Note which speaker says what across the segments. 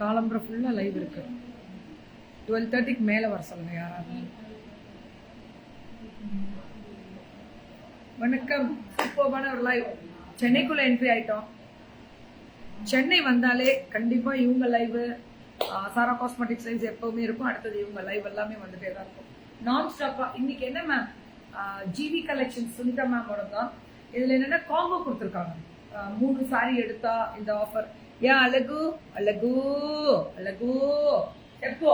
Speaker 1: காலம்புற ஃபுல்லாக லைவ் இருக்கு. 12:30க்கு மேலே வர சொல்லுங்க யாராவது. வணக்கம். சூப்பர்பான ஒரு லைவ். சென்னைக்குள்ள என்ட்ரி ஆயிட்டோம். சென்னை வந்தாலே கண்டிப்பா இவங்க லைவ், சாரா காஸ்மெட்டிக்ஸ் லைவ் எப்பவுமே இருக்கும். அடுத்தது இவங்க லைவ் எல்லாமே வந்துட்டே தான் இருக்கும் நான் ஸ்டாப்பா. இன்னைக்கு என்ன மேம், ஜிவி கலெக்ஷன் சுனிதா மேமோட தான். இதுல என்னன்னா காம்போ கொடுத்துருக்காங்க. 3 சாரி எடுத்தா இந்த ஆஃபர். ஏன் அழகு அழகு அழகு எப்போ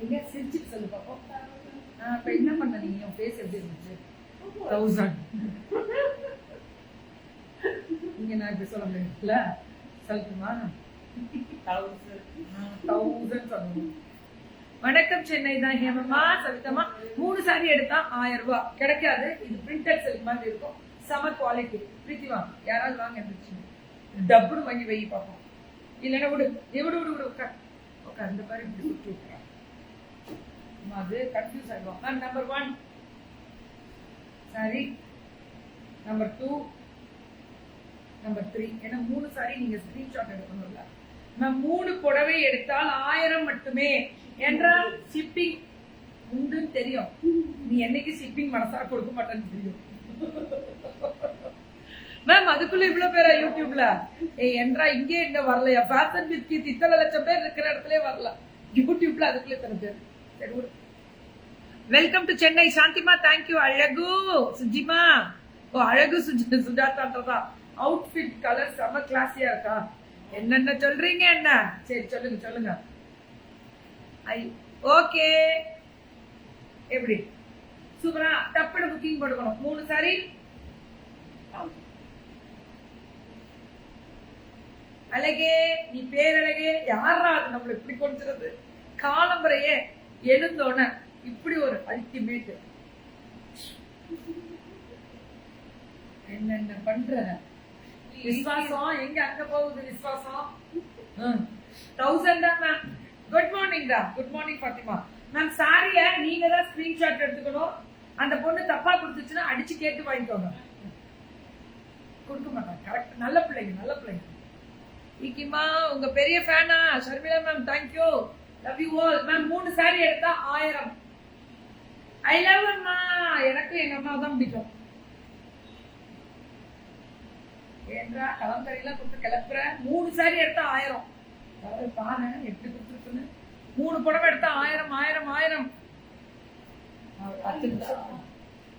Speaker 1: எங்க சிரிச்சுட்டு சொல்லு பாப்போம். இப்ப என்ன பண்ண நீங்க உன் ஃபேஸ் எப்படி இருந்துச்சு? 1000 நீங்க நான் இப்படி சொல்ல முடியல சொல்லட்டுமா? 1000 சொல்லணும். வணக்கம் சென்னை தான் ஹேமமா சவிதமா. 3 சாரி எடுத்தா 1000 ரூபாய் கிடைக்காது. இது பிரிண்டட் சில்க் மாதிரி இருக்கும். சம குவாலிட்டி. பிரீத்திவா யாராவது வாங்க இருந்துச்சு டப்புனு வாங்கி வை பார்ப்போம். இல்லைன்னா விடு விடு விடு விடு உட்கார் உட்கார். இந்த மாதிரி இப்படி சுற்றி விட்டுறான். அது கன்ஃபியூஸ் ஆயிடுவான். Ma'am number 1 sorry, number 2, number 3. ஏன்னா 3 சாரி நீங்க ஸ்கிரீன்ஷாட் எடுக்கணும்ல மேம். 3 புடவை எடுத்தால் 1000 மட்டுமே என்றால் ஷிப்பிங் உண்டுன்னு தெரியும். நீ என்னைக்கு ஷிப்பிங் மனசார கொடுக்க மாட்டேன்னு தெரியும் மேம். அதுக்குள்ள இவ்வளவு பேரா யூடியூப்ல? என்றா இங்கே இங்க வரலையா? ஃபேஷன் வித் கீத் இத்தனை லட்சம் பேர் இருக்கிற இடத்துல வரல யூடியூப்ல. அதுக்குள்ள இத்தனை பேர். சரி, வெல்கம் டு சென்னை சாந்திமா. தேங்க்யூ. அழகு சுஜிமா. ஓ அழகு சுஜாதான்றதா. அவுட்ஃபிட் கலர் செம கிளாஸியா இருக்கா? என்னென்ன சொல்றீங்க என்ன? சரி சொல்லுங்க சொல்லுங்க. ஓகே எப்படி சூப்பரா டப்புனு புக்கிங் போட்டுக்கணும். 3 சாரி அழகே. நீ பேரழகே. யாரா அது நம்மள இப்படி கொடுத்துறது? காலம்பரையே எழுந்தோன இப்படி ஒரு அல்டிமேட். என்னென்ன பண்ற விஸ்வாசம் எங்க அங்க போகுது விஸ்வாசம். 1000 தான் மேம். குட் மார்னிங் டா. Good morning Fathima ma'am. சாரிய நீங்க தான் ஸ்கிரீன்ஷாட் எடுத்துக்கணும். அந்த பொண்ணு தப்பா கொடுத்துச்சுன்னா அடிச்சு கேட்டு வாங்கிக்கோங்க. கொடுக்க மாட்டாங்க. கரெக்ட். நல்ல பிள்ளைங்க நல்ல பிள்ளைங்க. இக்கிமா உங்க பெரிய ஃபேனா Sharmila ma'am. Thank you. Love you all ma'am. 3 sorry எடுத்தா 1000. ஐ லவ் அம்மா. எனக்கு எங்க அம்மா தான் பிடிக்கும். ஏன்றா கலந்தரையெல்லாம் கொடுத்து கிளப்புற. 3 சாரி எடுத்தா 1000. பாரு எப்படி கொடுத்துருக்குன்னு. 3 புடவை எடுத்தா 1000 1000 1000. 10 நிமிஷம்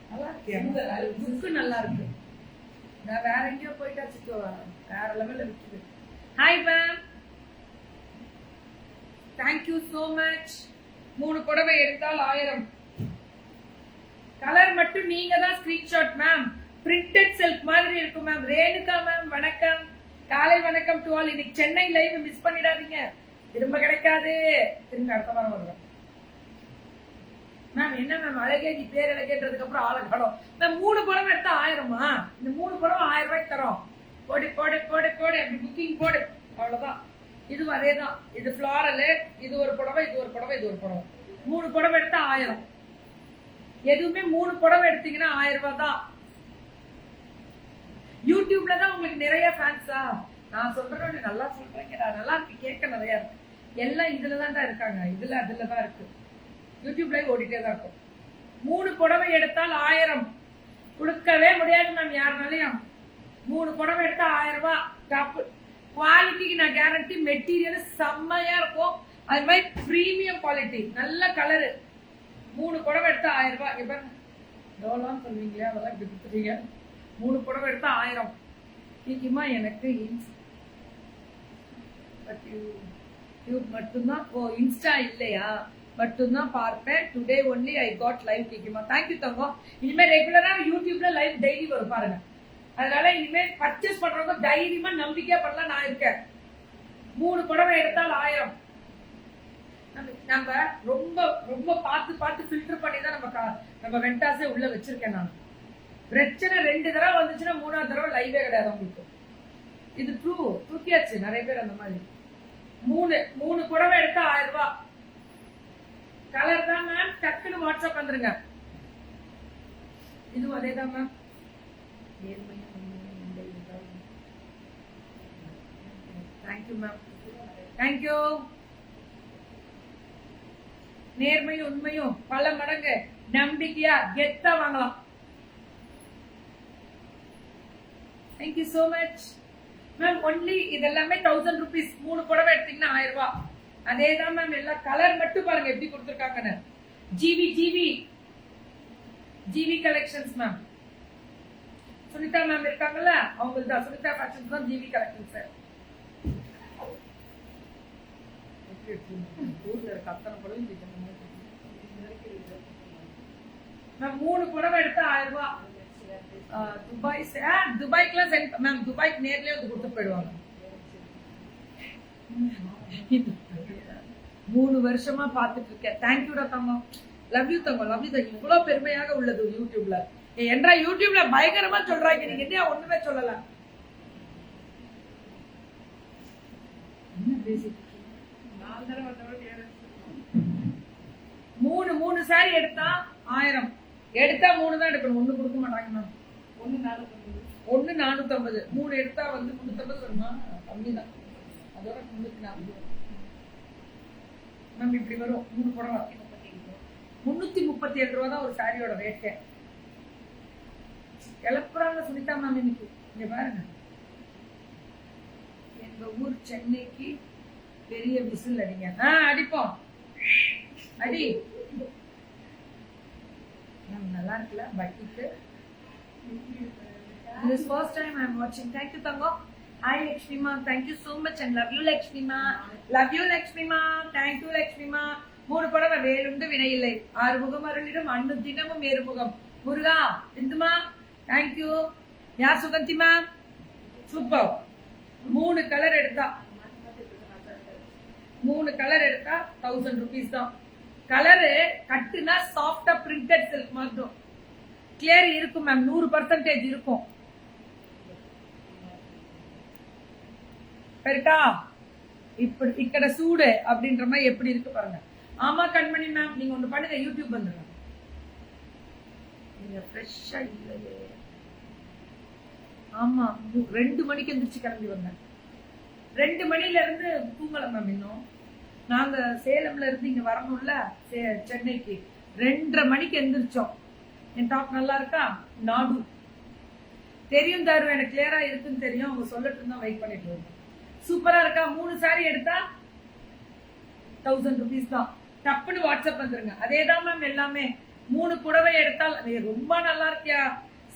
Speaker 1: நல்லா இருக்கு. புக்கு நல்லா இருக்கு. நான் வேற எங்கேயோ போயிட்டாச்சு. வேற லெவல்ல விட்டுது. Hi ma'am. Thank you so much. 3 புடவை எடுத்தால் 1000. கலர் மட்டும் நீங்க தான் ஸ்கிரீன்ஷாட் மேம். பிரிண்டட் சில்க் மாதிரி இருக்கும் மேம். ரேணுகா மேம் வணக்கம். காலை வணக்கம் டு ஆல். இன்னைக்கு சென்னை லைவ் மிஸ் பண்ணிடாதீங்க. திரும்ப கிடைக்காது. திரும்ப அடுத்த வாரம் வருவேன் மேம். என்ன மேம் அழகே நீ பேர் அழகேன்றதுக்கு அப்புறம் ஆளை காணும் மேம். 3 புடவை எடுத்தா 1000மா? இந்த 3 புடவை 1000 ரூபாய்க்கு தரோம். போடு போடு போடு போடு. அப்படி புக்கிங் போடு. அவ்வளவுதான். இது அதேதான். இது ஃபிளாரல். இது ஒரு புடவை இது ஒரு புடவை இது ஒரு புடவை. 3 புடவை எடுத்தா 1000. எதுவுமே 3 புடவை எடுத்தீங்கன்னா 1000 ரூபாய் தான். யூடியூப்ல தான் உங்களுக்கு நிறைய ஃபேன்ஸா? நான் சொல்றேன் நல்லா சொல்றீங்க. நல்லா இருக்கு. கேட்க நிறைய இருக்கு. எல்லாம் இதுலதான் இருக்காங்க. அதுலதான் இருக்கு. யூடியூப் லைவ் ஓடிட்டே தான் இருக்கும். 3 புடவை எடுத்தால் 1000. கொடுக்கவே முடியாது மேம் யாருனாலையும். 3 புடவை எடுத்தா 1000 ரூபாய். டாப் குவாலிட்டிக்கு நான் கேரண்டி. மெட்டீரியல் செம்மையா இருக்கும். அது மாதிரி பிரீமியம் குவாலிட்டி. நல்ல கலரு. 3 புடவை எடுத்தா 1000 ரூபாய். இப்ப டோலான்னு சொல்லுவீங்களே அதெல்லாம் இப்படி கொடுத்துட்டீங்க. 3 புடவை எடுத்தா 1000. முக்கியமா எனக்கு மட்டும்தான். ஓ இன்ஸ்டா இல்லையா? மட்டும்தான் பார்ப்பேன். Today only I got live. கேக்குமா? தேங்க்யூ தங்கம். இனிமே ரெகுலரா யூடியூப்ல லைவ் டெய்லி வரும் பாருங்க. அதனால இனிமே பர்ச்சேஸ் பண்றவங்க தைரியமா நம்பிக்கையா பண்ணலாம். நான் இருக்கேன். 3 புடவை எடுத்தால் 1000. நம்ம ரொம்ப ரொம்ப பார்த்து பார்த்து ஃபில்டர் பண்ணி தான் நம்ம வெண்டாஸே உள்ள வச்சிருக்கேன். நான் பிரச்சனை 2 தடவை வந்துச்சுன்னா 3ஆவது தடவை லைவே கிடையாது உங்களுக்கு. இது தூக்கியாச்சு நிறைய பேர் அந்த மாதிரி. 3 புடவை எடுத்தா 1000 ரூபாய். கலர் தான் மேம். டக்குன்னு வாட்ஸ்அப் வந்துருங்க. இதுவும் அதேதான் மேம். Thank you ma'am, thank you. நேர்மையும் உண்மையும் பல மடங்கு நம்பிக்கையா கெத்தா வாங்கலாம். Thank you so much ma'am. Only இதெல்லாமே 1000 rupees. 3 புடவை எடுத்தீங்கன்னா 1000 ரூபாய். அதேதான் மேம். எல்லாம் கலர் மட்டும் பாருங்க எப்படி கொடுத்துருக்காங்கன்னு. GV GV GV collections ma'am. Sunitha ma'am இருக்காங்கல்ல, அவங்களுக்கு தான் சுனிதா ஃபேஷன்ஸ் தான் ஜிவி கலெக்ஷன்ஸ். ஊர்ல இருக்க அத்தனை புடவை மேம் 3 புடவை எடுத்தா 1000 ரூபாய். துபாய் துபாய்க்குலாம் சென்ட் மேம். துபாய்க்கு நேர்லயே வந்து கொடுத்து போயிடுவாங்க. 3 வருஷமா பாத்துட்டு இருக்கேன். தேங்க்யூடா தங்கம். லவ் யூ தங்கம், லவ் யூ தங்கம். இவ்வளவு பெருமையாக உள்ளது யூடியூப்ல. என்றா யூடியூப்ல பயங்கரமா சொல்றாங்க, நீங்க என்ன ஒண்ணுமே சொல்லல. மூணு சாரி எடுத்தா 1000. எடுத்தா 3 தான் எடுக்கணும், 1 கொடுக்க மாட்டாங்க மேம். 1 450. 3 எடுத்தா வந்து 350 வருமா? கம்மிதான். அதோட 340 மேம். இப்படி வரும் 3 புடவை 337 ரூபா தான் ஒரு சாரியோட ரேட்டு. கிளப்புறாங்க சுனிதா மேம் இன்னைக்கு. இங்க பாருங்க, எங்க ஊர் சென்னைக்கு பெரிய விசில் அடிங்க. அடிப்போம், அடி. நல்லா இருக்குல்ல பட்டிக்கு. This first time I am watching. Thank you Tango. Hi Lakshmi ma, thank you so much and love you Lakshmi ma. Love you Lakshmi ma. Thank you Lakshmi ma. 3 படவை வேலுண்டு வினை இல்லை. 6 முகம் அருளிடும் அண்ணு தினமும் ஏறுமுகம். முருகா இந்துமா thank you. யார் சுகந்தி மா, super. 3 colour எடுத்தா 1000 rupees தான். கலரு கட்டுனா சாஃப்டா பிரிண்டட் சில்க் மாதிரி கிளியர் இருக்கும் மேம். 100% இருக்கும். கரெக்டா? இப்படி இக்கட சூடு அப்படின்ற மாதிரி எப்படி இருக்கு பாருங்க. ஆமா கண்மணி மேம், நீங்க ஒண்ணு பண்ணுங்க, யூடியூப் வந்துருங்க. நீங்க ஃப்ரெஷ்ஷா இல்லையே. ஆமா 2 மணிக்கு எந்திரிச்சு கிளம்பி வந்தேன். 2 மணில இருந்து தூங்கல மேம். இன்னும் நாங்க சேலம்ல இருந்து இங்க வரணும்ல சென்னைக்கு. 2:30 மணிக்கு எந்திரிச்சோம். என் டாப் நல்லா இருக்கா? நாடு தெரியும் தாரு, எனக்கு கிளியரா இருக்குன்னு தெரியும். அவங்க சொல்லட்டு தான் வெயிட் பண்ணிட்டு இருக்கோம். சூப்பரா இருக்கா? 3 சாரி எடுத்தா 1000 rupees தான். டப்புன்னு வாட்ஸ்அப் வந்துருங்க. அதேதான் மேம் எல்லாமே. 3 புடவை எடுத்தால் ரொம்ப நல்லா இருக்கியா,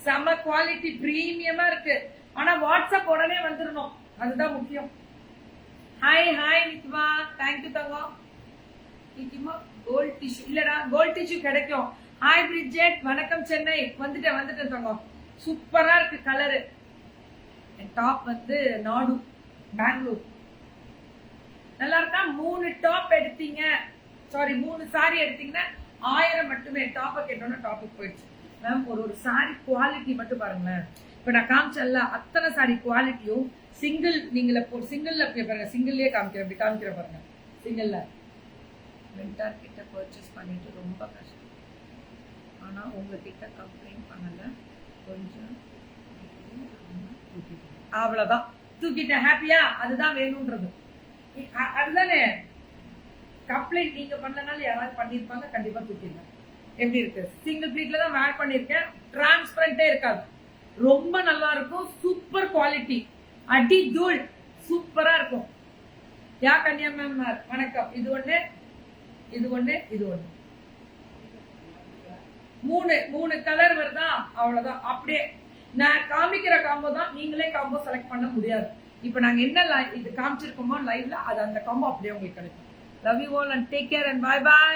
Speaker 1: செம குவாலிட்டி, பிரீமியமா இருக்கு. ஆனா வாட்ஸ்அப் உடனே வந்துடணும், அதுதான் முக்கியம். ஹாய் ஹாய் நித்மா, தேங்க்யூ தங்கம். நித்மா கோல்ட் டிஷ்யூ இல்லடா, கோல்ட் டிஷ்யூ கிடைக்கும். ஹாய் பிரிட்ஜெட், வணக்கம் சென்னை. வந்துட்டேன் தங்கம். சூப்பரா இருக்கு கலரு. டாப் வந்து நாடு பெங்களூர். நல்லா இருக்கா? 3 டாப் எடுத்தீங்க, சாரி 3 சாரி எடுத்தீங்கன்னா 1000 மட்டுமே. டாப்பை கேட்டோன்னா டாப்புக்கு போயிடுச்சு மேம். ஒரு சாரி குவாலிட்டி மட்டும் பாருங்களேன். இப்ப நான் காமிச்சல அத்தனை சாரி குவாலிட்டியும் சிங்கிள். நீங்கள சிங்கிள்ல பாருங்க, சிங்கிள்லயே காமிக்கிறேன். இப்படி காமிக்கிற பாருங்க. சிங்கிள்ல வெண்டார் கிட்ட பர்ச்சேஸ் பண்ணிட்டு ரொம்ப கஷ்டம். ஆனா உங்ககிட்ட கம்ப்ளைண்ட் பண்ணல, கொஞ்சம் அவ்வளவுதான். தூக்கிட்ட ஹாப்பியா? அதுதான் வேணும்ன்றது. அதுதானே கம்ப்ளைண்ட். நீங்க பண்ணனால யாராவது பண்ணிருப்பாங்க, கண்டிப்பா தூக்கிடுங்க. எப்படி இருக்கு? சிங்கிள் ப்ளீட்ல தான் வேர் பண்ணிருக்கேன். டிரான்ஸ்பரண்டே இருக்காது, ரொம்ப நல்லா இருக்கும். சூப்பர் குவாலிட்டி, அடி தூள், சூப்பரா இருக்கும். யா கன்யா மேம் வணக்கம். இது ஒண்ணு, இது ஒண்ணு, இது ஒண்ணு. 3 கலர் வருதா? அவ்வளவுதான். அப்படியே நான் காமிக்கிற காம்போ தான். நீங்களே காம்போ செலக்ட் பண்ண முடியாது. இப்ப நாங்க என்ன இது காமிச்சிருக்கோமோ லைவ்ல, அது அந்த காம்போ அப்படியே உங்களுக்கு கிடைக்கும். Love you all and take care and bye by.